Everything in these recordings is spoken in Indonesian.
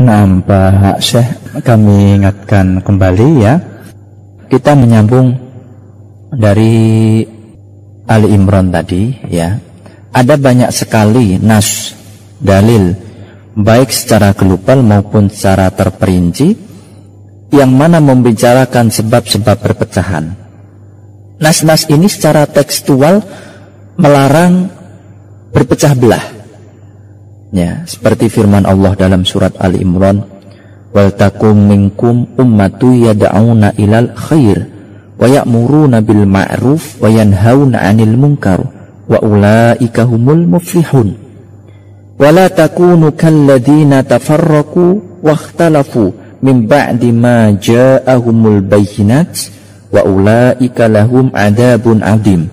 Nah, Pak Syekh, kami ingatkan kembali ya, kita menyambung dari Ali Imran tadi ya. Ada banyak sekali nas, dalil, baik secara global maupun secara terperinci, yang mana membicarakan sebab-sebab perpecahan. Nas-nas ini secara tekstual melarang berpecah belah. Ya, seperti firman Allah dalam surat Ali Imran, "Wal takum minkum ummatu yad'auna ilal khair wa ya'muruna bil ma'ruf wa yanhauna 'anil munkar wa ulaika humul muflihun. Wa la takunu kalladzina tafarraqu wa ikhtalafu min ba'di ma ja'ahumul bayyinat wa ulaika lahum 'adzabun 'adzim."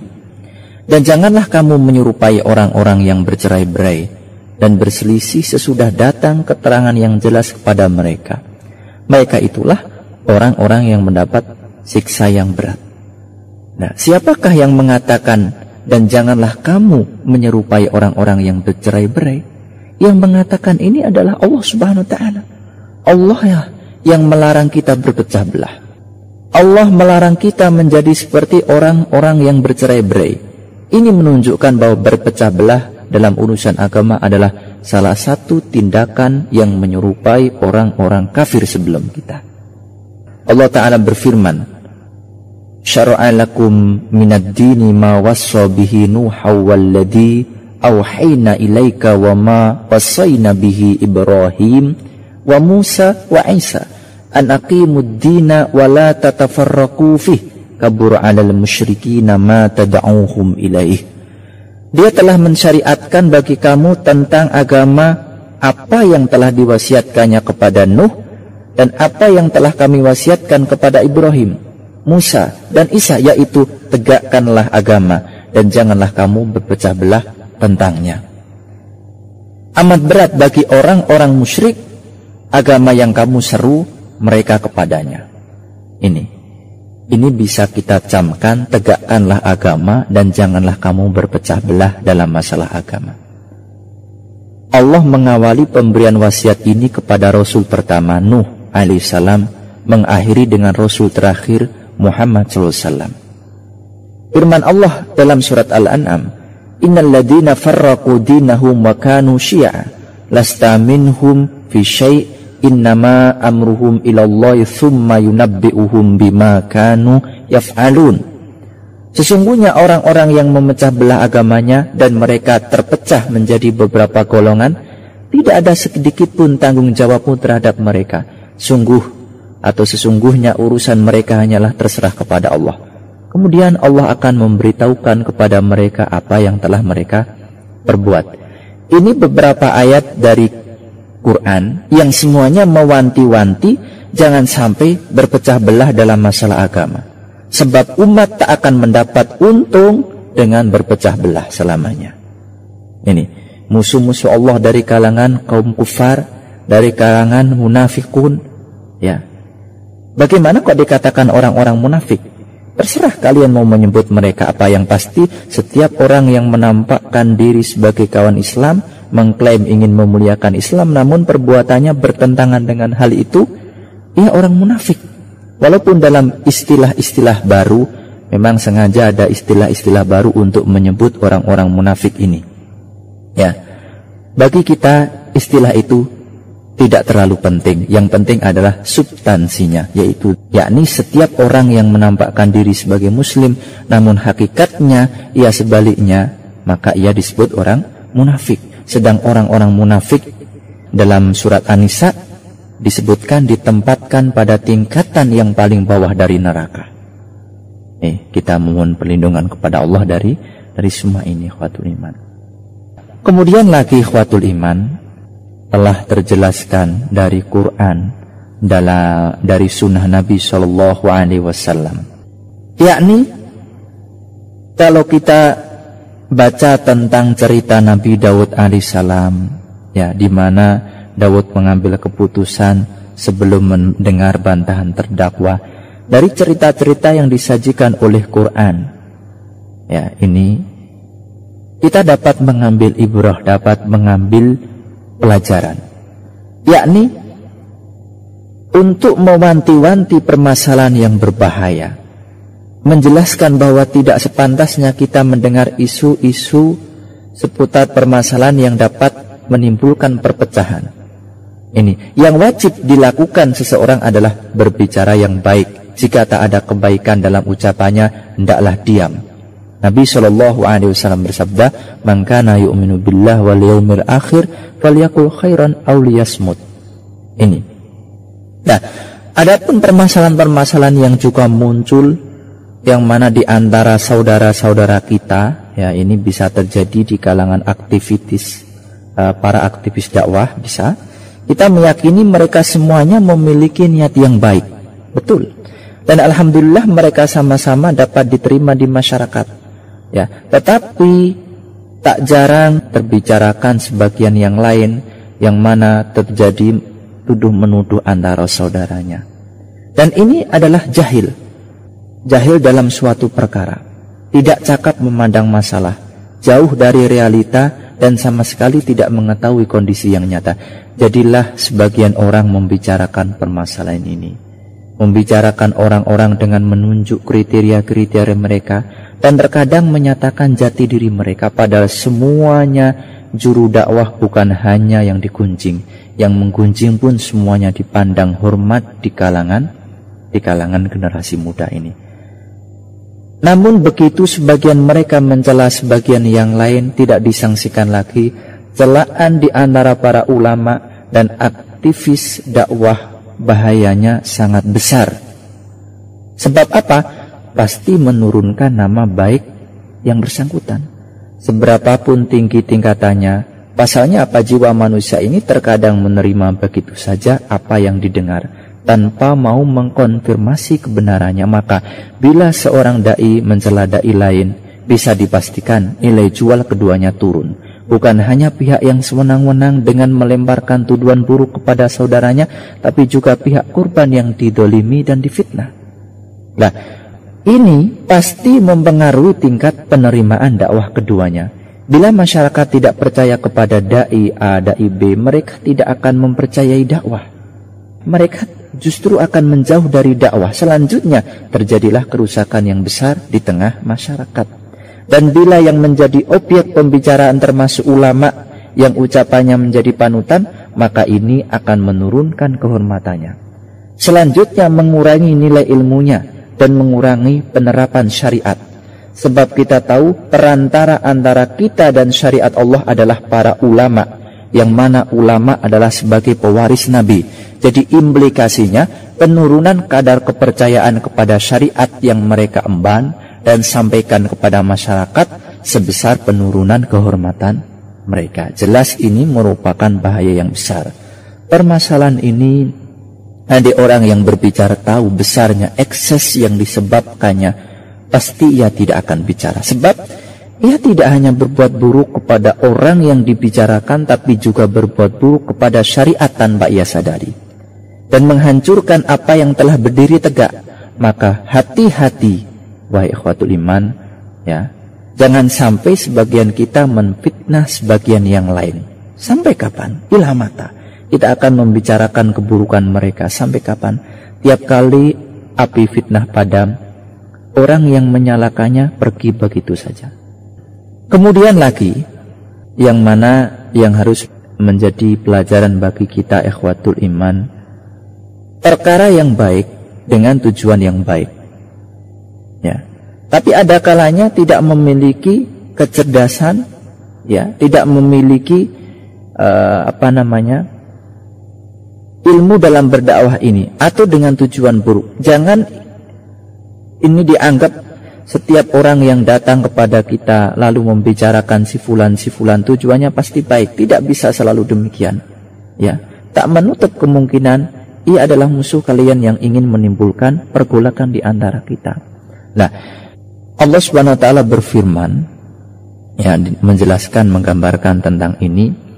Dan janganlah kamu menyerupai orang-orang yang bercerai-berai dan berselisih sesudah datang keterangan yang jelas kepada mereka. Mereka itulah orang-orang yang mendapat siksa yang berat. Nah, siapakah yang mengatakan dan janganlah kamu menyerupai orang-orang yang bercerai-berai? Yang mengatakan ini adalah Allah Subhanahu wa ta'ala. Allah ya yang melarang kita berpecah belah. Allah melarang kita menjadi seperti orang-orang yang bercerai-berai. Ini menunjukkan bahwa berpecah belah dalam urusan agama adalah salah satu tindakan yang menyerupai orang-orang kafir sebelum kita. Allah Ta'ala berfirman, "Syara'a lakum minad dini ma wassa bihi Nuha walladhi awhayna ilaika wa ma wassayna bihi Ibrahim wa Musa wa Isa an aqimud dina wa la tatafarraqu fih kabura 'alal musyrikina ma tad'uuhum ilaih." Dia telah mensyariatkan bagi kamu tentang agama apa yang telah diwasiatkannya kepada Nuh dan apa yang telah kami wasiatkan kepada Ibrahim, Musa dan Isa, yaitu tegakkanlah agama dan janganlah kamu berpecah belah tentangnya. Amat berat bagi orang-orang musyrik agama yang kamu seru mereka kepadanya. Ini bisa kita camkan, tegakkanlah agama dan janganlah kamu berpecah belah dalam masalah agama. Allah mengawali pemberian wasiat ini kepada Rasul pertama Nuh alaihissalam, mengakhiri dengan Rasul terakhir Muhammad SAW. Firman Allah dalam surat Al-An'am, "Innal ladzina farraqu dinahum wa kanu syi'a lasta minhum fi syai' innama amruhum ilallahi thumma yunabbi'uhum bima kanu yaf'alun." Sesungguhnya orang-orang yang memecah belah agamanya dan mereka terpecah menjadi beberapa golongan, tidak ada sedikit pun tanggung jawabmu terhadap mereka. Sesungguhnya urusan mereka hanyalah terserah kepada Allah. Kemudian Allah akan memberitahukan kepada mereka apa yang telah mereka perbuat. Ini beberapa ayat dari Quran yang semuanya mewanti-wanti jangan sampai berpecah belah dalam masalah agama, sebab umat tak akan mendapat untung dengan berpecah belah selamanya. Ini musuh-musuh Allah dari kalangan kaum kufar, dari kalangan munafikun ya. Bagaimana kok dikatakan orang-orang munafik? Terserah kalian mau menyebut mereka apa, yang pasti setiap orang yang menampakkan diri sebagai kawan Islam, mengklaim ingin memuliakan Islam, namun perbuatannya bertentangan dengan hal itu, ia orang munafik. Walaupun dalam istilah-istilah baru, memang sengaja ada istilah-istilah baru untuk menyebut orang-orang munafik ini. Ya, bagi kita istilah itu tidak terlalu penting. Yang penting adalah substansinya, yaitu yakni setiap orang yang menampakkan diri sebagai muslim namun hakikatnya ia sebaliknya, maka ia disebut orang munafik. Sedang orang-orang munafik dalam surat An-Nisa disebutkan ditempatkan pada tingkatan yang paling bawah dari neraka. Kita mohon perlindungan kepada Allah dari semua ini, ikhwatul iman. Kemudian lagi ikhwatul iman, telah terjelaskan dari Quran, dari sunnah Nabi SAW, yakni kalau kita baca tentang cerita Nabi Daud alaihissalam, ya, di mana Daud mengambil keputusan sebelum mendengar bantahan terdakwa, dari cerita-cerita yang disajikan oleh Quran, ya, ini kita dapat mengambil ibrah, dapat mengambil pelajaran, yakni untuk mewanti-wanti permasalahan yang berbahaya, menjelaskan bahwa tidak sepantasnya kita mendengar isu-isu seputar permasalahan yang dapat menimbulkan perpecahan. Ini yang wajib dilakukan seseorang adalah berbicara yang baik. Jika tak ada kebaikan dalam ucapannya, hendaklah diam. Nabi SAW bersabda, "Man kana yu'minu billah wal yaumil akhir falyaqul khairan aw liyasmut." Ini. Nah, adapun permasalahan-permasalahan yang juga muncul, yang mana di antara saudara-saudara kita, ya ini bisa terjadi di kalangan aktivitis, para aktivis dakwah bisa. Kita meyakini mereka semuanya memiliki niat yang baik, betul. Dan alhamdulillah mereka sama-sama dapat diterima di masyarakat. Ya, tetapi tak jarang terbicarakan sebagian yang lain, yang mana terjadi tuduh-menuduh antara saudaranya. Dan ini adalah jahil dalam suatu perkara, tidak cakap memandang masalah, jauh dari realita, dan sama sekali tidak mengetahui kondisi yang nyata. Jadilah sebagian orang membicarakan permasalahan ini, membicarakan orang-orang dengan menunjuk kriteria-kriteria mereka, dan terkadang menyatakan jati diri mereka, padahal semuanya juru dakwah bukan hanya yang digunjing, yang menggunjing pun semuanya dipandang hormat di kalangan generasi muda ini. Namun begitu sebagian mereka mencela sebagian yang lain, tidak disangsikan lagi. Celaan di antara para ulama dan aktivis dakwah bahayanya sangat besar. Sebab apa? Pasti menurunkan nama baik yang bersangkutan. Seberapapun tinggi tingkatannya, pasalnya apa, jiwa manusia ini terkadang menerima begitu saja apa yang didengar, tanpa mau mengkonfirmasi kebenarannya. Maka bila seorang dai mencela dai lain, bisa dipastikan nilai jual keduanya turun. Bukan hanya pihak yang sewenang-wenang dengan melemparkan tuduhan buruk kepada saudaranya, tapi juga pihak korban yang didolimi dan difitnah. Nah, ini pasti mempengaruhi tingkat penerimaan dakwah keduanya. Bila masyarakat tidak percaya kepada dai A, dai B, mereka tidak akan mempercayai dakwah. Mereka justru akan menjauh dari dakwah. Selanjutnya terjadilah kerusakan yang besar di tengah masyarakat. Dan bila yang menjadi objek pembicaraan termasuk ulama yang ucapannya menjadi panutan, maka ini akan menurunkan kehormatannya. Selanjutnya mengurangi nilai ilmunya dan mengurangi penerapan syariat. Sebab kita tahu perantara antara kita dan syariat Allah adalah para ulama, yang mana ulama adalah sebagai pewaris Nabi. Jadi implikasinya penurunan kadar kepercayaan kepada syariat yang mereka emban dan sampaikan kepada masyarakat sebesar penurunan kehormatan mereka. Jelas ini merupakan bahaya yang besar. Permasalahan ini, ada orang yang berbicara tahu besarnya ekses yang disebabkannya, pasti ia tidak akan bicara. Sebab ia tidak hanya berbuat buruk kepada orang yang dibicarakan, tapi juga berbuat buruk kepada syariat tanpa ia sadari, dan menghancurkan apa yang telah berdiri tegak. Maka hati-hati, wahai ikhwatul iman, ya, jangan sampai sebagian kita menfitnah sebagian yang lain. Sampai kapan? Ila mata kita akan membicarakan keburukan mereka. Sampai kapan? Tiap kali api fitnah padam, orang yang menyalakannya pergi begitu saja. Kemudian lagi, yang mana yang harus menjadi pelajaran bagi kita ikhwatul iman, perkara yang baik dengan tujuan yang baik, ya. Tapi ada kalanya tidak memiliki kecerdasan, ya, tidak memiliki ilmu dalam berdakwah ini, atau dengan tujuan buruk. Jangan ini dianggap setiap orang yang datang kepada kita lalu membicarakan si fulan tujuannya pasti baik. Tidak bisa selalu demikian, ya. Tak menutup kemungkinan ia adalah musuh kalian yang ingin menimbulkan pergolakan di antara kita. Nah, Allah Subhanahu wa taala berfirman, ya, menjelaskan, menggambarkan tentang ini.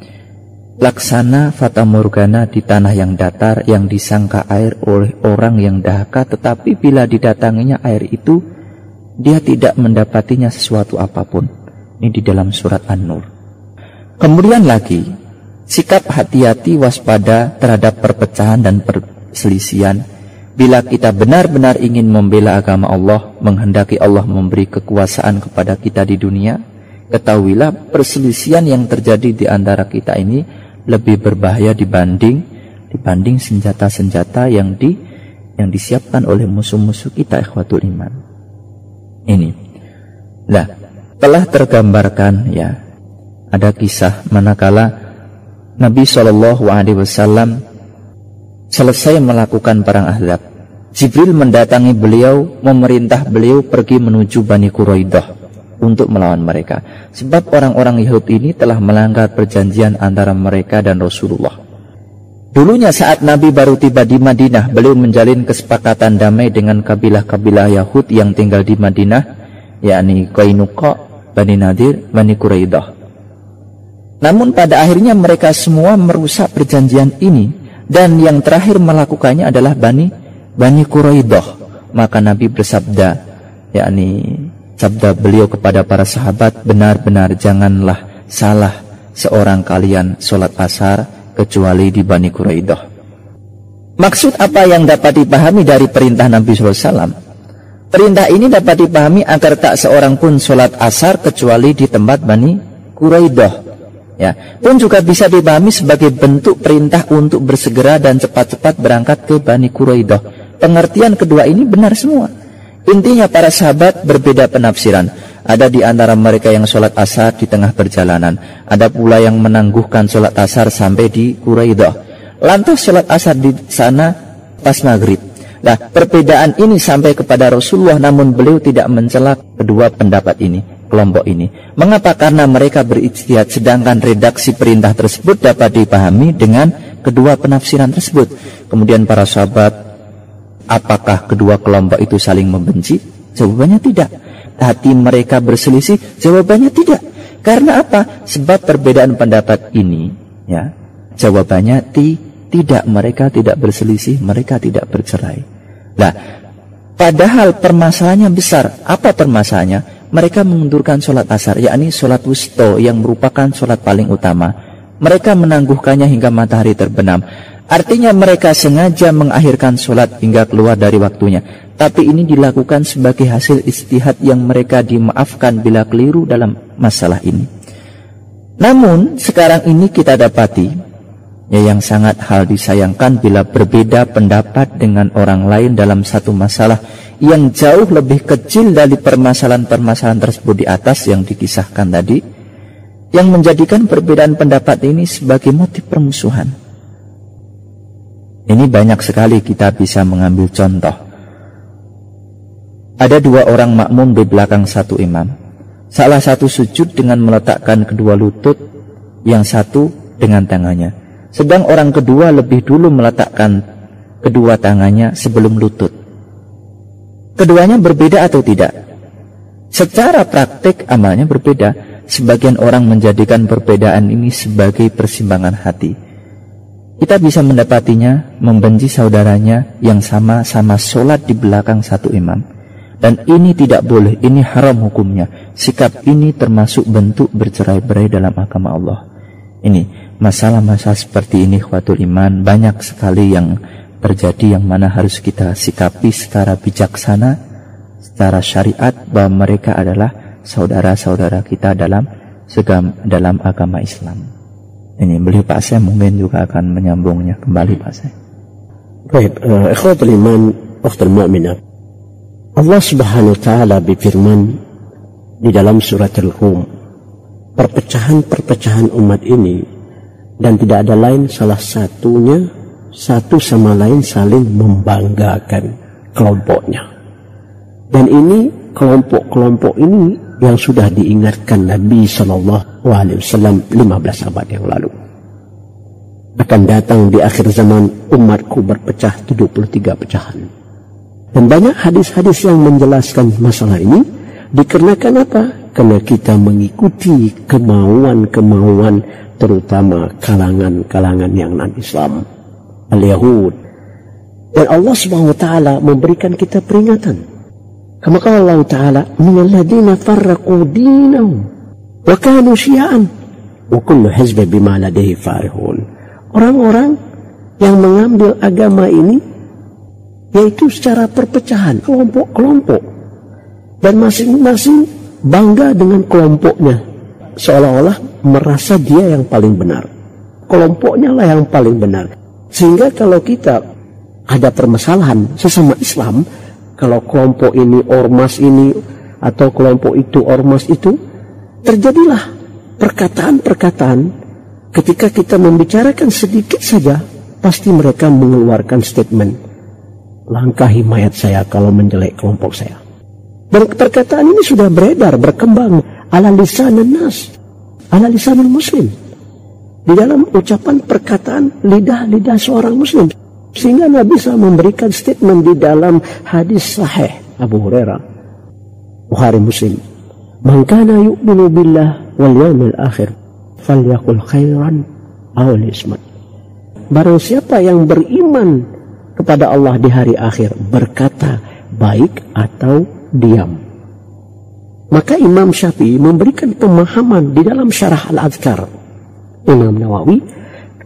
Laksana fata morgana di tanah yang datar, yang disangka air oleh orang yang dahaka, tetapi bila didatanginya air itu, dia tidak mendapatinya sesuatu apapun. Ini di dalam surat An-Nur. Kemudian lagi, sikap hati-hati waspada terhadap perpecahan dan perselisihan. Bila kita benar-benar ingin membela agama Allah, menghendaki Allah memberi kekuasaan kepada kita di dunia, ketahuilah perselisihan yang terjadi di antara kita ini lebih berbahaya dibanding senjata-senjata yang disiapkan oleh musuh-musuh kita, ikhwatul iman. Ini. Nah, telah tergambarkan ya, ada kisah manakala Nabi SAW selesai melakukan perang Ahzab, Jibril mendatangi beliau, memerintah beliau pergi menuju Bani Quraidah untuk melawan mereka. Sebab orang-orang Yahudi ini telah melanggar perjanjian antara mereka dan Rasulullah. Dulunya saat Nabi baru tiba di Madinah, beliau menjalin kesepakatan damai dengan kabilah-kabilah Yahud yang tinggal di Madinah, yakni Qainuqa, Bani Nadir, Bani Quraidah. Namun pada akhirnya mereka semua merusak perjanjian ini, dan yang terakhir melakukannya adalah Bani Quraidah. Maka Nabi bersabda, yakni sabda beliau kepada para sahabat, benar-benar janganlah salah seorang kalian sholat asar kecuali di Bani Quraidah. Maksud apa yang dapat dipahami dari perintah Nabi SAW? Perintah ini dapat dipahami agar tak seorang pun sholat asar kecuali di tempat Bani Quraidah. Ya, pun juga bisa dipahami sebagai bentuk perintah untuk bersegera dan cepat-cepat berangkat ke Bani Quraidah. Pengertian kedua ini benar semua. Intinya para sahabat berbeda penafsiran. Ada di antara mereka yang sholat asar di tengah perjalanan. Ada pula yang menangguhkan sholat asar sampai di Quraidah. Lantas sholat asar di sana pas maghrib. Nah, perbedaan ini sampai kepada Rasulullah, namun beliau tidak mencela kedua pendapat ini, kelompok ini. Mengapa? Karena mereka berijtihad, sedangkan redaksi perintah tersebut dapat dipahami dengan kedua penafsiran tersebut. Kemudian para sahabat, apakah kedua kelompok itu saling membenci? Jawabannya tidak. Hati mereka berselisih? Jawabannya tidak. Karena apa? Sebab perbedaan pendapat ini, ya, jawabannya tidak. Mereka tidak berselisih, mereka tidak bercerai. Nah, padahal permasalahannya besar. Apa permasalahannya? Mereka mengundurkan sholat asar, yakni sholat wusto yang merupakan sholat paling utama. Mereka menangguhkannya hingga matahari terbenam. Artinya mereka sengaja mengakhirkan sholat hingga keluar dari waktunya. Tapi ini dilakukan sebagai hasil ijtihad yang mereka dimaafkan bila keliru dalam masalah ini. Namun sekarang ini kita dapati, ya, yang sangat hal disayangkan bila berbeda pendapat dengan orang lain dalam satu masalah yang jauh lebih kecil dari permasalahan-permasalahan tersebut di atas yang dikisahkan tadi, yang menjadikan perbedaan pendapat ini sebagai motif permusuhan. Ini banyak sekali kita bisa mengambil contoh. Ada dua orang makmum di belakang satu imam. Salah satu sujud dengan meletakkan kedua lutut, yang satu dengan tangannya. Sedang orang kedua lebih dulu meletakkan kedua tangannya sebelum lutut. Keduanya berbeda atau tidak? Secara praktik amalnya berbeda. Sebagian orang menjadikan perbedaan ini sebagai persimpangan hati. Kita bisa mendapatinya membenci saudaranya yang sama-sama sholat di belakang satu imam. Dan ini tidak boleh, ini haram hukumnya. Sikap ini termasuk bentuk bercerai-berai dalam agama Allah. Ini masalah-masalah seperti ini, ikhwatul iman, banyak sekali yang terjadi, yang mana harus kita sikapi secara bijaksana, secara syariat, bahwa mereka adalah saudara-saudara kita dalam agama Islam. Ini beliau Pak Syekh mungkin juga akan menyambungnya kembali, Pak Syekh. Baik, ikhwatul iman, ukhtul mu'minah. Allah Subhanahu wa taala berfirman di dalam surat Al-Rum, perpecahan-perpecahan umat ini, dan tidak ada lain salah satunya satu sama lain saling membanggakan kelompoknya. Dan ini kelompok-kelompok ini yang sudah diingatkan Nabi SAW 15 abad yang lalu. Akan datang di akhir zaman umatku berpecah 73 pecahan. Dan banyak hadis-hadis yang menjelaskan masalah ini. Dikarenakan apa? Karena kita mengikuti kemauan-kemauan terutama kalangan-kalangan yang non-Islam, al-Yahud. Dan Allah Subhanahu wa taala memberikan kita peringatan. Kama qala Allah taala, "Minal ladzina farraqu dinahum wa kanu syi'an wa kullu hizbin bima ladayhim farihun." Orang-orang yang mengambil agama ini, yaitu secara perpecahan, kelompok-kelompok. Dan masing-masing bangga dengan kelompoknya, seolah-olah merasa dia yang paling benar. Kelompoknya lah yang paling benar. Sehingga kalau kita ada permasalahan sesama Islam, kalau kelompok ini ormas ini, atau kelompok itu ormas itu, terjadilah perkataan-perkataan. Ketika kita membicarakan sedikit saja, pasti mereka mengeluarkan statement, langkahi mayat saya kalau menjelek kelompok saya. Dan perkataan ini sudah beredar, berkembang ala lisanan nas, ala lisanul muslim, di dalam ucapan perkataan lidah-lidah seorang muslim. Sehingga Nabi bisa memberikan statement di dalam hadis sahih Abu Hurairah, Bukhari Muslim, man kana yu'minu billah wal yawmil akhir falyaqul khairan aw liyasmut. Barang siapa yang beriman kepada Allah di hari akhir, berkata baik atau diam. Maka Imam Syafi'i memberikan pemahaman di dalam Syarah Al-Adhkar. Imam Nawawi,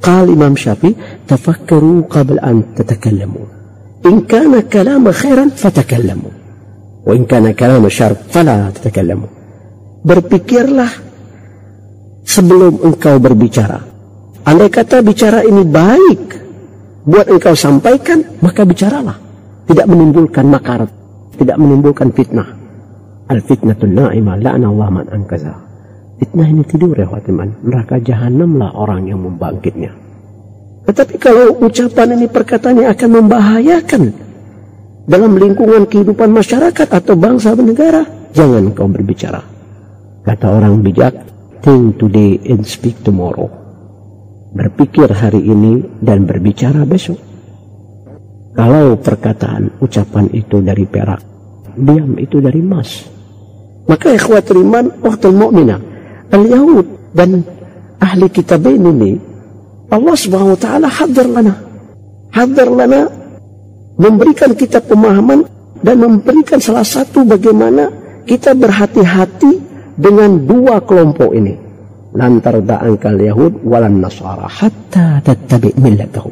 qala Imam Syafi'i, tafakkaru qabla an tatakallamu. In kana kalama khairan fatakallamu. Wa in kana kalama syarr fala tatakallamu. Berpikirlah sebelum engkau berbicara. Andai kata bicara ini baik buat engkau sampaikan, maka bicaralah. Tidak menimbulkan makarat, tidak menimbulkan fitnah. Al-fitnatun na'imah la'ana Allah man ankaza. Fitnah ini tidur ya khatiman. Neraka jahanamlah orang yang membangkitnya. Tetapi kalau ucapan ini perkataannya akan membahayakan dalam lingkungan kehidupan masyarakat atau bangsa dan negara, jangan kau berbicara. Kata orang bijak, think today and speak tomorrow. Berpikir hari ini dan berbicara besok. Kalau perkataan, ucapan itu dari perak, diam itu dari emas. Maka ikhwatul iman, waqtul mu'minah, al-Yahud dan ahli kitabain ini, Allah subhanahu wa ta'ala hadir lana, memberikan kita pemahaman dan memberikan salah satu bagaimana kita berhati-hati dengan dua kelompok ini. Lan tarda ankal yahud walan nasara hatta tattabi' millatahum.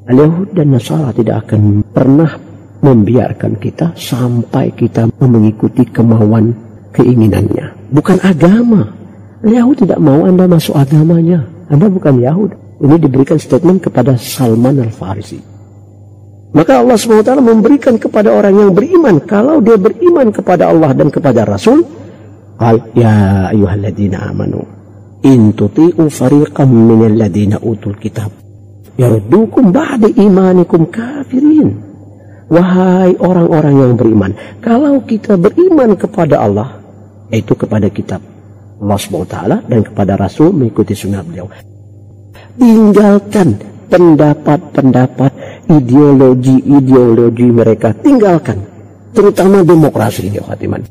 Al-Yahud dan Nasara tidak akan pernah membiarkan kita sampai kita mengikuti kemauan keinginannya. Bukan agama. Al-Yahud tidak mau Anda masuk agamanya. Anda bukan Yahud. Ini diberikan statement kepada Salman Al-Farisi. Maka Allah SWT memberikan kepada orang yang beriman, kalau dia beriman kepada Allah dan kepada Rasul, qal ya ayyuhalladzina amanu in tuti'u fariqam minal ladzina utul kitab yaruddukum ba'da imanikum kafirin. Wahai orang-orang yang beriman, kalau kita beriman kepada Allah, yaitu kepada kitab Allah SWT dan kepada Rasul, mengikuti sunnah beliau, tinggalkan pendapat-pendapat, ideologi mereka, tinggalkan, terutama demokrasi ini, khatiman,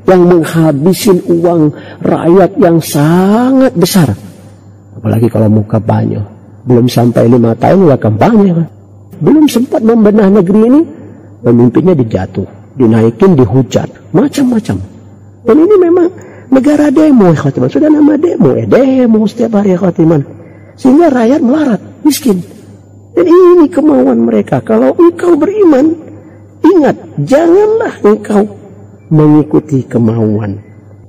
yang menghabisin uang rakyat yang sangat besar. Apalagi kalau mau kampanye, belum sampai 5 tahun udah kampanye, kan? Belum sempat membenah negeri ini, pemimpinnya dijatuh, dinaikin, dihujat, macam-macam. Dan ini memang negara demo, khatiman. Sudah nama demo, demo setiap hari, khatiman. Sehingga rakyat melarat, miskin. Dan ini kemauan mereka. Kalau engkau beriman, ingat, janganlah engkau mengikuti kemauan,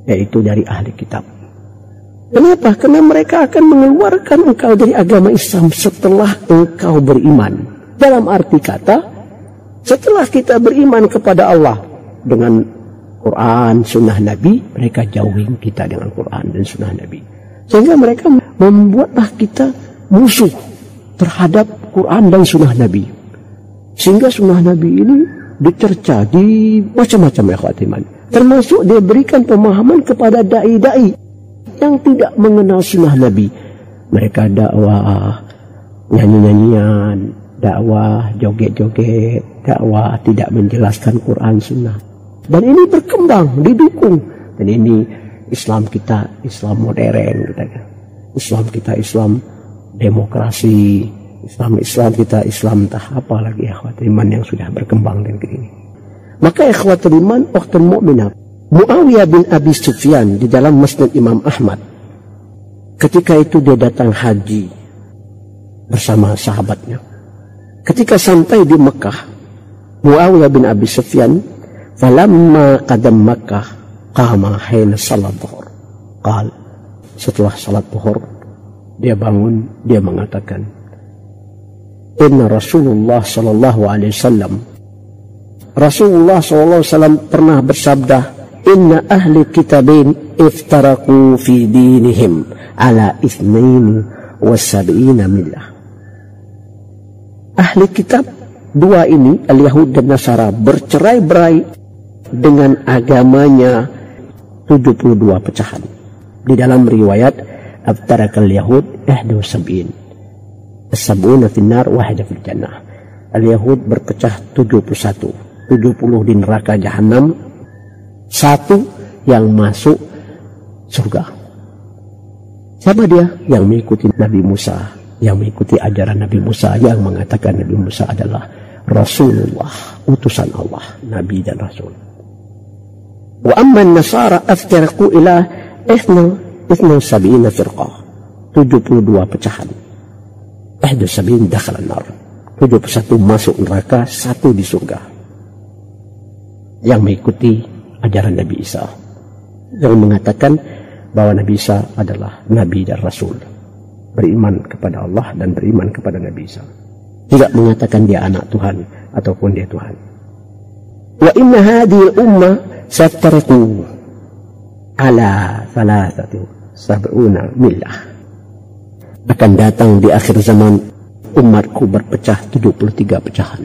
yaitu dari ahli kitab. Kenapa? Karena mereka akan mengeluarkan engkau dari agama Islam setelah engkau beriman. Dalam arti kata, setelah kita beriman kepada Allah dengan Quran, sunnah Nabi, mereka jauhin kita dengan Quran dan sunnah Nabi. Sehingga mereka membuatlah kita musuh terhadap Quran dan sunnah Nabi. Sehingga sunnah Nabi ini dicerca di macam-macam ya khatiman. Termasuk dia berikan pemahaman kepada da'i-da'i yang tidak mengenal sunnah Nabi. Mereka dakwah nyanyi-nyanyian, dakwah joget-joget, dakwah tidak menjelaskan Quran sunnah. Dan ini berkembang, didukung. Dan ini Islam kita, Islam modern, Islam kita, Islam demokrasi, Islam kita, Islam entah apa lagi ikhwatul iman yang sudah berkembang dan begini. Maka ikhwatul iman, waqtul mu'minah, Muawiyah bin Abi Sufyan di dalam Musnad Imam Ahmad, ketika itu dia datang haji bersama sahabatnya. Ketika sampai di Mekah, Muawiyah bin Abi Sufyan, falamma qadam Makkah qama hina salat dhuhr. Qal, setelah salat dhuhr dia bangun, dia mengatakan, inna Rasulullah sallallahu alaihi wasallam, Rasulullah sallallahu alaihi wasallam pernah bersabda, inna ahli kitabin iftaraku fi dinihim ala 72 millah. Ahli kitab dua ini, al-Yahud dan Nasara, bercerai-berai dengan agamanya 72 pecahan. Di dalam riwayat aftarakal Yahud 71, as-sab'una finnar wahida fil jannah. Al-Yahud berpecah 71, 70 di neraka jahanam, satu yang masuk surga. Siapa dia? Yang mengikuti Nabi Musa, yang mengikuti ajaran Nabi Musa, yang mengatakan Nabi Musa adalah Rasulullah, utusan Allah, Nabi dan Rasul. Wa amma an-nasara aftaraku ila 72 firqah, 72 pecahan. 71 dakhala an-nar, 71 masuk neraka, satu di surga. Yang mengikuti ajaran Nabi Isa, yang mengatakan bahwa Nabi Isa adalah Nabi dan Rasul, beriman kepada Allah dan beriman kepada Nabi Isa, tidak mengatakan dia anak Tuhan ataupun dia Tuhan. Wa inna hadhihi al-ummah satariqu ala 73 millah. Akan datang di akhir zaman, umatku berpecah 73 pecahan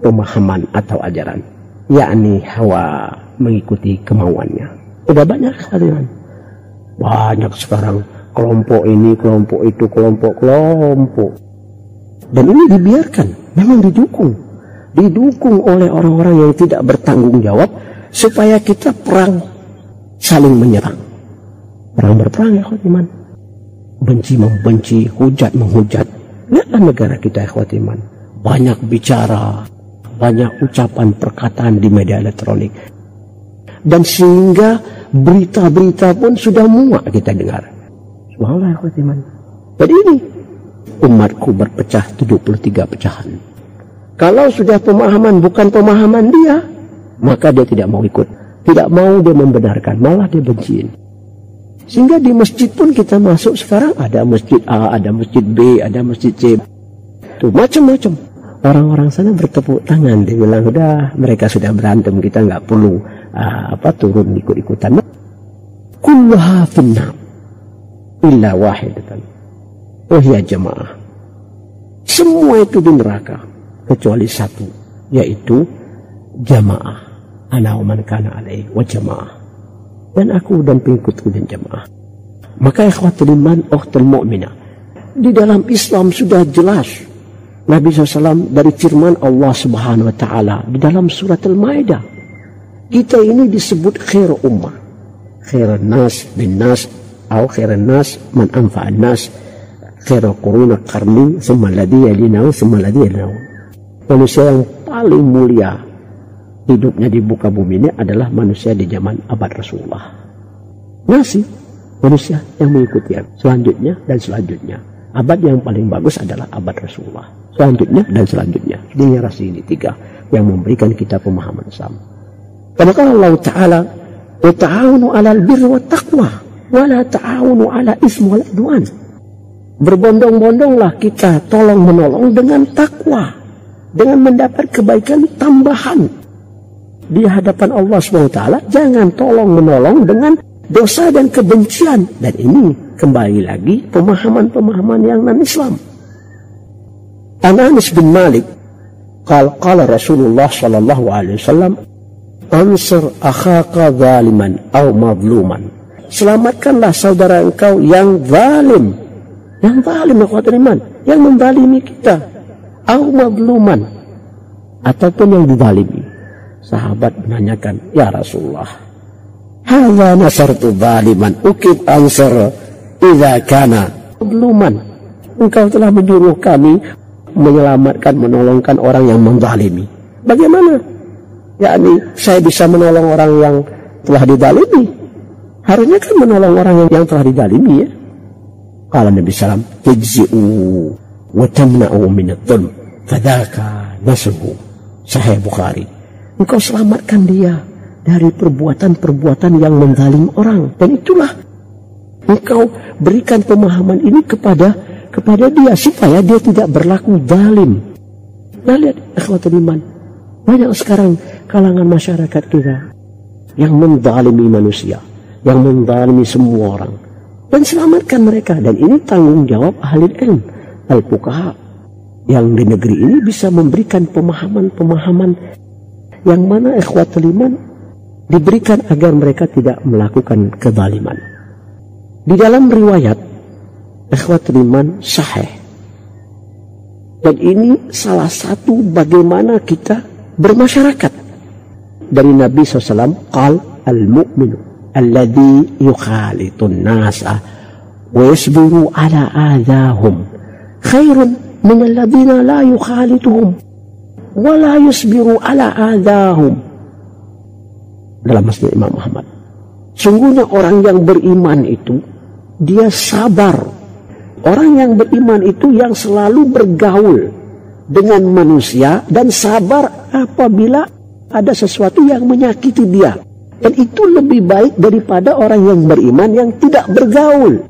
pemahaman atau ajaran, yakni hawa, mengikuti kemauannya. Udah banyak sekali, banyak sekarang kelompok ini, kelompok itu, kelompok. Dan ini dibiarkan, memang didukung oleh orang-orang yang tidak bertanggung jawab, supaya kita perang, saling menyerang, perang berperang ya ikhwatiman, benci membenci, hujat menghujat. Lihatlah negara kita ikhwatiman, banyak bicara, banyak ucapan perkataan di media elektronik, dan sehingga berita-berita pun sudah muak kita dengar. Subhanallah ikhwatiman. Jadi ini umatku berpecah 73 pecahan. Kalau sudah pemahaman bukan pemahaman dia, maka dia tidak mau ikut, tidak mau dia membenarkan, malah dia benciin. Sehingga di masjid pun kita masuk sekarang, ada masjid A, ada masjid B, ada masjid C, tuh macam-macam. Orang-orang sana bertepuk tangan, dia bilang udah, mereka sudah berantem, kita nggak perlu turun ikut-ikutan. Kullaha finnar illa wahidatan wa hiya jamaah. Semua itu di neraka kecuali satu, yaitu jamaah. Ana wa man kana alaihi wa jamaah. Dan aku dan pengikutku dan jamaah. Maka ikhwatul iman, ukhtul mu'minah, di dalam Islam sudah jelas Nabi SAW dari firman Allah Subhanahu wa Ta'ala di dalam surat Al-Maidah, kita ini disebut khair ummah, khair nas bin nas, atau khair nas man anfa'an nas, khair quruna qarni, thumma alladhi yalinahu, thumma alladhi yalinahu. Manusia yang paling mulia hidupnya di muka bumi ini adalah manusia di zaman abad Rasulullah. Masih manusia yang mengikuti selanjutnya dan selanjutnya. Abad yang paling bagus adalah abad Rasulullah. Selanjutnya dan selanjutnya. Generasi ini tiga yang memberikan kita pemahaman Islam. Karena kalau Allah Ta'ala, wa ta'awunu 'alal birri wat taqwa wa la ta'awunu 'ala itsmi wal 'udwan. Berbondong-bondonglah kita tolong menolong dengan takwa, dengan mendapat kebaikan tambahan di hadapan Allah SWT. Jangan tolong menolong dengan dosa dan kebencian. Dan ini kembali lagi pemahaman-pemahaman yang non-Islam. Anas bin Malik qala Rasulullah sallallahu alaihi wasallam, ansur akhaka zaliman aw mazluman. Selamatkanlah saudara engkau yang zalim, yang menzalimi kita, aw mazluman, ataupun yang dizalimi. Sahabat menanyakan, ya Rasulullah, hadza nasartu zaliman ukid ansar idza kana mazluman. Engkau telah menyuruh kami menyelamatkan, menolongkan orang yang menzalimi. Bagaimana? Yakni saya bisa menolong orang yang telah dizalimi. Harusnya kan menolong orang yang telah dizalimi ya. Kala Nabi SAW, tijzi'u wa tamna'u min adh-dhulm fadzaka nasruhu. Sahih Bukhari. Engkau selamatkan dia dari perbuatan-perbuatan yang menzalim orang, dan itulah engkau berikan pemahaman ini kepada dia supaya dia tidak berlaku zalim. Nah, lihat ikhwatul iman, banyak sekarang kalangan masyarakat kita yang menzalimi manusia, yang menzalimi semua orang, dan selamatkan mereka. Dan ini tanggung jawab ahli ilmu, al-fuqaha, yang di negeri ini bisa memberikan pemahaman-pemahaman yang mana ikhwatul iman diberikan agar mereka tidak melakukan kezaliman. Di dalam riwayat ikhwatul iman sahih, dan ini salah satu bagaimana kita bermasyarakat, dari Nabi SAW, qal al-mu'minu alladhi yukhalitun nasa wa yasbiru ala adahum khairun min alladhina la yukhalituhum wa la yasbiru ala adahum. Dalam Musnad Imam Ahmad, sungguhnya orang yang beriman itu dia sabar. Orang yang beriman itu yang selalu bergaul dengan manusia dan sabar apabila ada sesuatu yang menyakiti dia. Dan itu lebih baik daripada orang yang beriman yang tidak bergaul,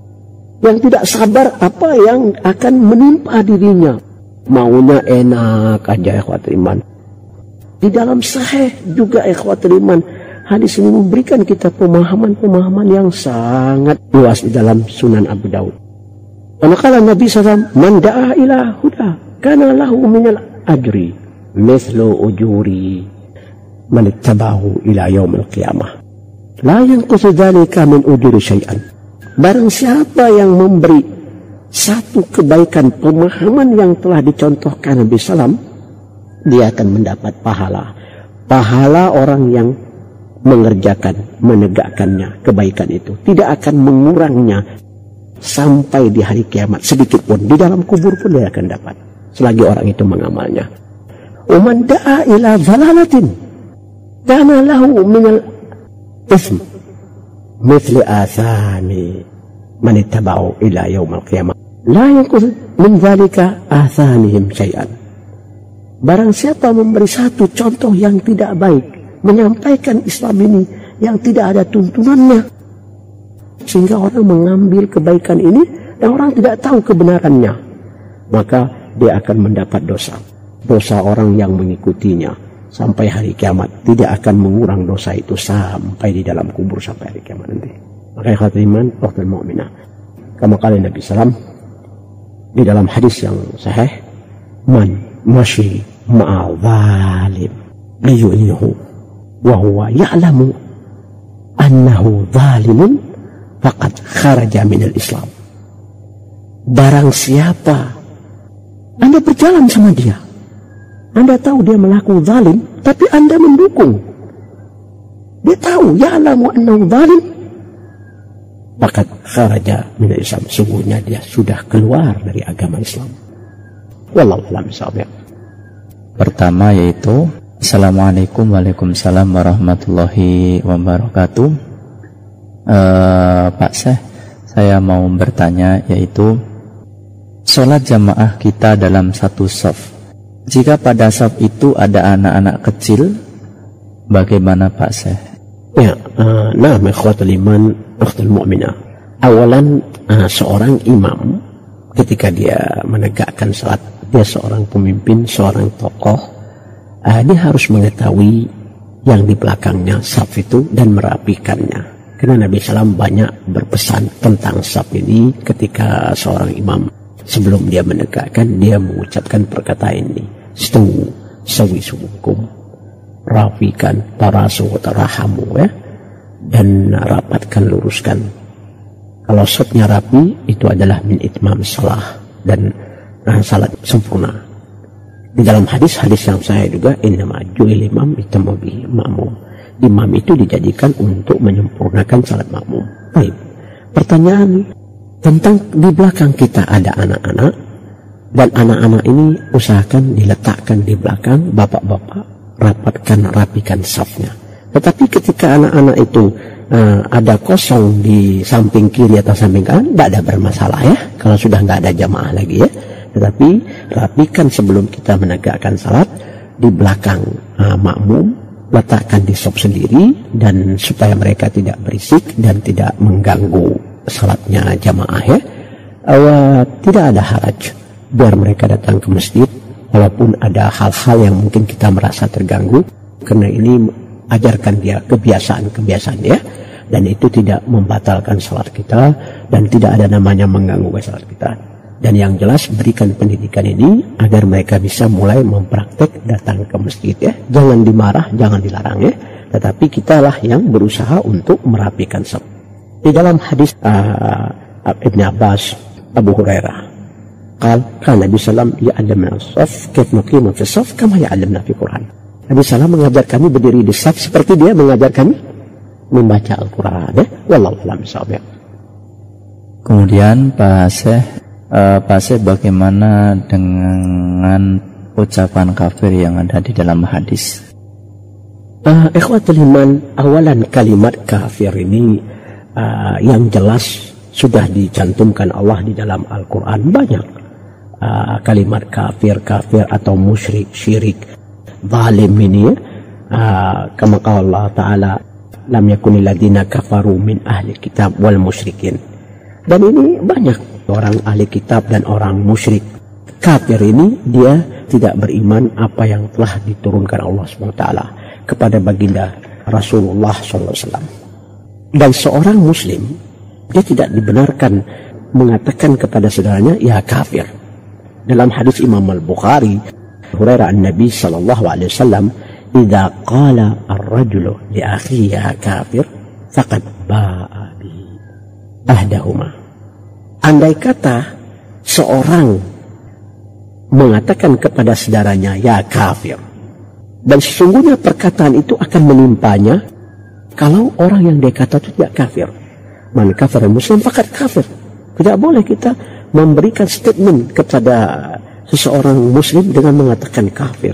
yang tidak sabar apa yang akan menimpa dirinya. Maunya enak aja ikhwatul iman. Di dalam sahih juga ikhwatul iman, hadis ini memberikan kita pemahaman-pemahaman yang sangat luas di dalam Sunan Abu Daud. Karena Nabi SAW, man da'a ila huda kana lahu minal ajri mithlu ujuri man ittabahu ila yaumil qiyamah la yanqusu dzalika min ujuri syai'an. Barang siapa yang memberi satu kebaikan pemahaman yang telah dicontohkan Nabi SAW, dia akan mendapat pahala orang yang mengerjakan, menegakkannya, kebaikan itu tidak akan mengurangnya sampai di hari kiamat sedikit pun. Di dalam kubur pun dia akan dapat selagi orang itu mengamalnya. Uman da'a ila dhalalatin kana lahu minal ism mithli athami man ittaba'u ila yaumal qiyamah la yanqus min dhalika athamihim syai'an. Barang siapa memberi satu contoh yang tidak baik, menyampaikan Islam ini yang tidak ada tuntunannya, sehingga orang mengambil kebaikan ini dan orang tidak tahu kebenarannya, maka dia akan mendapat dosa orang yang mengikutinya sampai hari kiamat. Tidak akan mengurang dosa itu sampai di dalam kubur sampai hari kiamat nanti. Maka ikhwatul iman, ukhtul mu'minah, kama qala Nabi SAW di dalam hadis yang sahih, man mashi ma'a zalim liyu'nihu wa huwa ya'lamu annahu zalimun faqad kharaja minal Islam. Barang siapa Anda berjalan sama dia, Anda tahu dia melakukan zalim, tapi Anda mendukung, dia tahu ya'lamu annahu zalim, faqad kharaja minal Islam, sungguhnya dia sudah keluar dari agama Islam. Wallahu a'lam bishawab. Pertama yaitu Assalamualaikum Waalaikumsalam warahmatullahi wabarakatuh. Pak Syekh, saya mau bertanya, yaitu sholat jamaah kita dalam satu shaf, jika pada shaf itu ada anak-anak kecil, bagaimana Pak Syekh? Ya, nah, ikhwatul iman, ukhtul mu'minah, awalan seorang imam ketika dia menegakkan salat, dia seorang pemimpin, seorang tokoh, dia harus mengetahui yang di belakangnya shaf itu dan merapikannya. Karena Nabi SAW banyak berpesan tentang shaf ini ketika seorang imam sebelum dia menegakkan, dia mengucapkan perkataan ini, Stu sawi subukum, rapikan, tarasu tarahamu, ya, dan rapatkan, luruskan. Kalau shafnya rapi, itu adalah min itmam salah, dan salat sempurna. Di dalam hadis-hadis yang saya juga, innama ju'il imam itamma bihi ma'mum. Imam itu dijadikan untuk menyempurnakan salat makmum. Baik. Pertanyaan tentang di belakang kita ada anak-anak, dan anak-anak ini usahakan diletakkan di belakang, bapak-bapak rapikan safnya. Tetapi ketika anak-anak itu ada kosong di samping kiri atau samping kanan, tidak ada bermasalah ya, kalau sudah nggak ada jamaah lagi ya. Tetapi rapikan sebelum kita menegakkan salat, di belakang makmum, letakkan di sop sendiri, dan supaya mereka tidak berisik dan tidak mengganggu salatnya jamaah ya. Tidak ada haraj biar mereka datang ke masjid, walaupun ada hal-hal yang mungkin kita merasa terganggu, karena ini ajarkan dia kebiasaan ya, dan itu tidak membatalkan salat kita dan tidak ada namanya mengganggu salat kita. Dan yang jelas berikan pendidikan ini agar mereka bisa mulai mempraktek datang ke masjid ya. Jangan dimarah, jangan dilarang ya, tetapi kitalah yang berusaha untuk merapikan saf. Di dalam hadis Ibn Abbas, Abu Hurairah, kan Nabi sallam ya'allamna as-saf kayf nuqimu fi as-saf kama ya'allamna fi Quran. Nabi sallam mengajar kami berdiri di saf seperti dia mengajar kami membaca Al-Quran ya. Wallahu a'lam bishawab. Kemudian Pak Syekh, bagaimana dengan ucapan kafir yang ada di dalam hadis? Ikhwatul iman, awalan kalimat kafir ini yang jelas sudah dicantumkan Allah di dalam Al-Quran banyak. Kalimat kafir atau musyrik, syirik, zalim ini ya. Kama qala Allah Ta'ala, lam yakunil ladina kafaru min ahli kitab wal musyrikin. Dan ini banyak orang ahli kitab dan orang musyrik. Kafir ini dia tidak beriman apa yang telah diturunkan Allah SWT kepada baginda Rasulullah SAW. Dan seorang muslim dia tidak dibenarkan mengatakan kepada saudaranya ya kafir. Dalam hadis Imam Al-Bukhari, Hurairah an-Nabi SAW, idza qala ar-rajulu li akhihi ya kafir faqad ba'a bi ahdahuma. Andai kata seorang mengatakan kepada saudaranya ya kafir, dan sesungguhnya perkataan itu akan menimpanya kalau orang yang dia kata itu tidak kafir. Man kafir muslim fakat kafir. Tidak boleh kita memberikan statement kepada seseorang muslim dengan mengatakan kafir.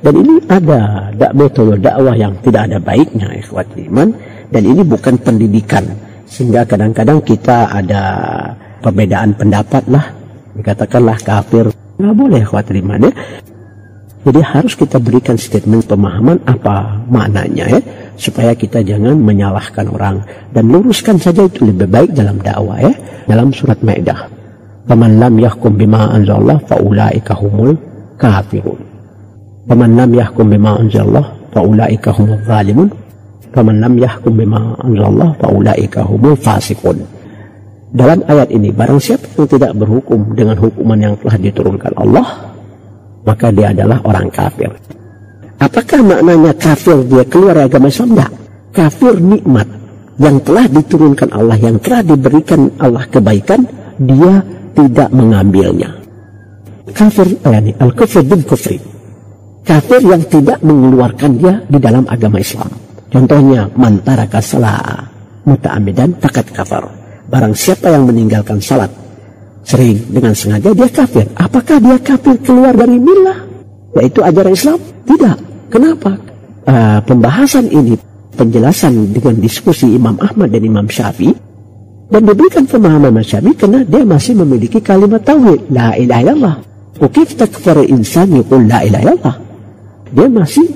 Dan ini ada metode dakwah yang tidak ada baiknya ikhwati iman, dan ini bukan pendidikan. Sehingga kadang-kadang kita ada perbedaan pendapat lah, dikatakanlah kafir, nggak boleh khawatir iman ya. Jadi harus kita berikan statement pemahaman apa maknanya ya, supaya kita jangan menyalahkan orang, dan luruskan saja itu lebih baik dalam dakwah ya. Dalam surat Maidah, faman lam yahkum bima anzalallah faulaika humul kafirun, faman lam yahkum bima anzalallah faulaika humul zalimun, faman lam yahkum bima anzalallah faulaika humul fasiqun. Dalam ayat ini, barang siapa yang tidak berhukum dengan hukuman yang telah diturunkan Allah, maka dia adalah orang kafir. Apakah maknanya kafir dia keluar dari agama Islam? Tidak. Kafir nikmat yang telah diturunkan Allah, yang telah diberikan Allah kebaikan, dia tidak mengambilnya. Kafir, al-kufr bil kufri. Kafir yang tidak mengeluarkan dia di dalam agama Islam. Contohnya, man taraka salah muta'ammidan faqad kafar. Barang siapa yang meninggalkan salat sering dengan sengaja, dia kafir. Apakah dia kafir keluar dari millah, yaitu ajaran Islam? Tidak. Kenapa? Pembahasan ini, penjelasan dengan diskusi Imam Ahmad dan Imam Syafi'i, dan diberikan pemahaman Imam Syafi'i karena dia masih memiliki kalimat tauhid, la ilaha illallah. Ukif takfar insan yaqul la ilaha illallah. Dia masih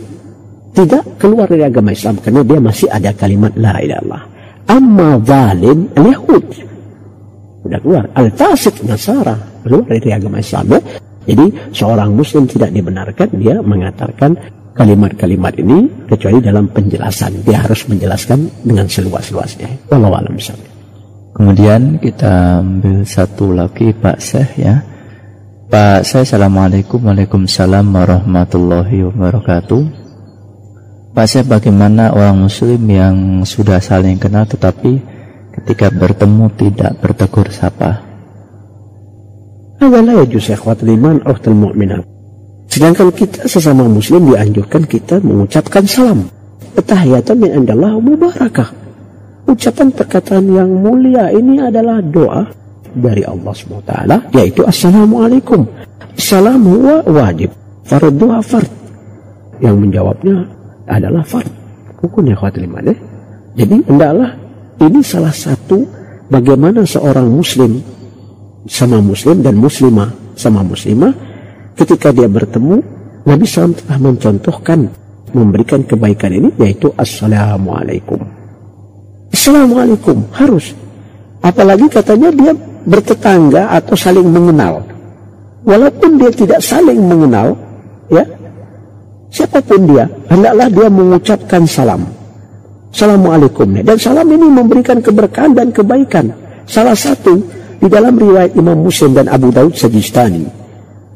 tidak keluar dari agama Islam karena dia masih ada kalimat la ilaha illallah. Amma zalim al-Yahud, sudah keluar. Al-Fasik Nasara, keluar dari agama Islam ya. Jadi seorang muslim tidak dibenarkan dia mengatakan kalimat-kalimat ini kecuali dalam penjelasan. Dia harus menjelaskan dengan seluas-luasnya. Wallahu a'lam bishawab. Kemudian kita ambil satu lagi Pak Syekh ya. Pak Syekh, assalamualaikum. Waalaikumsalam warahmatullahi wabarakatuh. Pak Syekh, bagaimana orang muslim yang sudah saling kenal tetapi ketika bertemu tidak bertegur sapa? Adalah ya ikhwatul iman ukhtul mu'minat. Sedangkan kita sesama muslim dianjurkan kita mengucapkan salam. Tahiyatan min indallah mubarakah. Ucapan perkataan yang mulia ini adalah doa dari Allah SWT, yaitu assalamualaikum. Salam huwa wajib, farduha fard. Yang menjawabnya adalah fard, rukun ya ikhwatul iman ya. Jadi hendaklah ini salah satu bagaimana seorang muslim sama muslim dan muslimah sama muslimah, ketika dia bertemu, Nabi SAW telah mencontohkan memberikan kebaikan ini, yaitu Assalamualaikum. Assalamualaikum harus. Apalagi katanya dia bertetangga atau saling mengenal. Walaupun dia tidak saling mengenal, ya, siapapun dia, hendaklah dia mengucapkan salam. Assalamualaikum. Dan salam ini memberikan keberkahan dan kebaikan. Salah satu di dalam riwayat Imam Muslim dan Abu Daud Sajistani,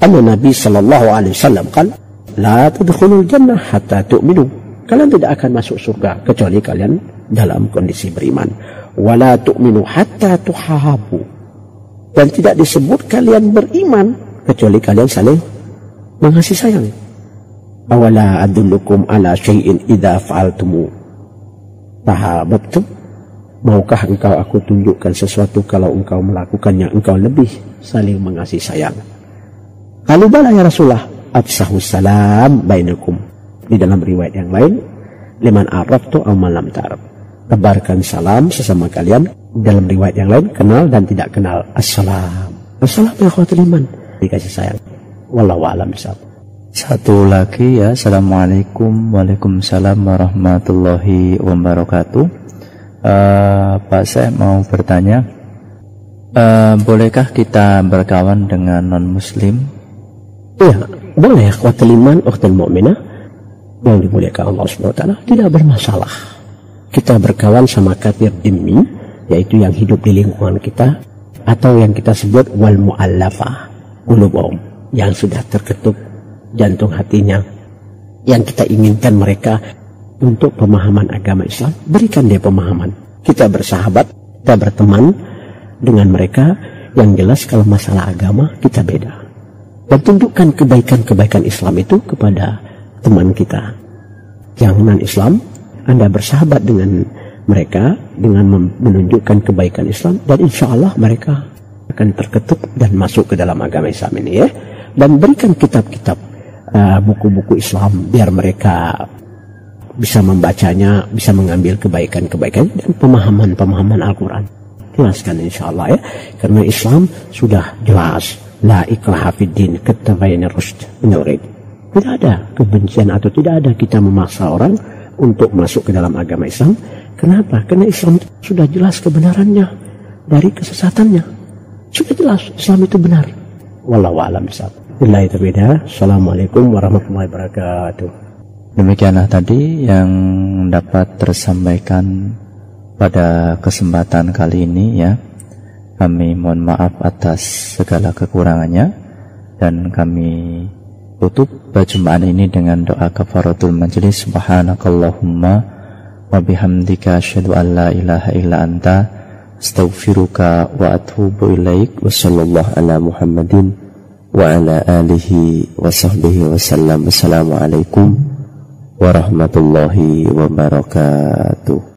anna Nabi sallallahu alaihi wasallam qala, la tadkhulul jannah hatta tu'minu. Kalian tidak akan masuk surga kecuali kalian dalam kondisi beriman. Wala tu'minu hatta tuhabu. Dan tidak disebut kalian beriman kecuali kalian saling mengasihi sayang. Awala adullukum ala syai'in idza fa'altumu tahabbtum. Maukah engkau aku tunjukkan sesuatu kalau engkau melakukannya engkau lebih saling mengasihi sayang? Lalu bala ya Rasulullah, afsahus salam bainakum. Di dalam riwayat yang lain, liman araftu aw man lam ta'raf. Tebarkan salam sesama kalian. Dalam riwayat yang lain, kenal dan tidak kenal. Assalam. Assalam ya akhwatul iman. Dikasih sayang. Wallahu a'lam bishawab. Satu lagi ya, Assalamualaikum. Waalaikumsalam warahmatullahi wabarakatuh. Pak, saya mau bertanya, bolehkah kita berkawan dengan non-muslim? Ya, boleh. Akhwatul iman, akhwatul mu'minah yang dimuliakan Allah SWT, tidak bermasalah. Kita berkawan sama kafir dhimmi, yaitu yang hidup di lingkungan kita, atau yang kita sebut wal mu'allafah qulubuhum, yang sudah terketuk jantung hatinya, yang kita inginkan mereka untuk pemahaman agama Islam, berikan dia pemahaman. Kita bersahabat, kita berteman dengan mereka. Yang jelas kalau masalah agama kita beda, dan tunjukkan kebaikan-kebaikan Islam itu kepada teman kita yang non-Islam. Anda bersahabat dengan mereka dengan menunjukkan kebaikan Islam, dan insya Allah mereka akan terketuk dan masuk ke dalam agama Islam ini, ya. Dan berikan kitab-kitab, buku-buku Islam, biar mereka bisa membacanya, bisa mengambil kebaikan-kebaikan dan pemahaman-pemahaman Al-Quran. Jelaskan insya Allah, ya. Karena Islam sudah jelas, la ikraha fid din, katabayyana rusyd minal ghayy. Tidak ada kebencian atau tidak ada kita memaksa orang untuk masuk ke dalam agama Islam. Kenapa? Karena Islam sudah jelas kebenarannya dari kesesatannya. Sudah jelas Islam itu benar. Wallahu a'lam bishawab. Billahi taufiq. Assalamualaikum warahmatullahi wabarakatuh. Demikianlah tadi yang dapat tersampaikan pada kesempatan kali ini, ya. Kami mohon maaf atas segala kekurangannya, dan kami tutup perjumpaan ini dengan doa kafaratul majlis. Subhanakallahumma wa bihamdika asyhadu an la ilaha illa anta astaghfiruka wa atubu ilaik. Wa sallallahu ala Muhammadin wa ala alihi wa sahbihi wa sallam. Assalamualaikum warahmatullahi wabarakatuh.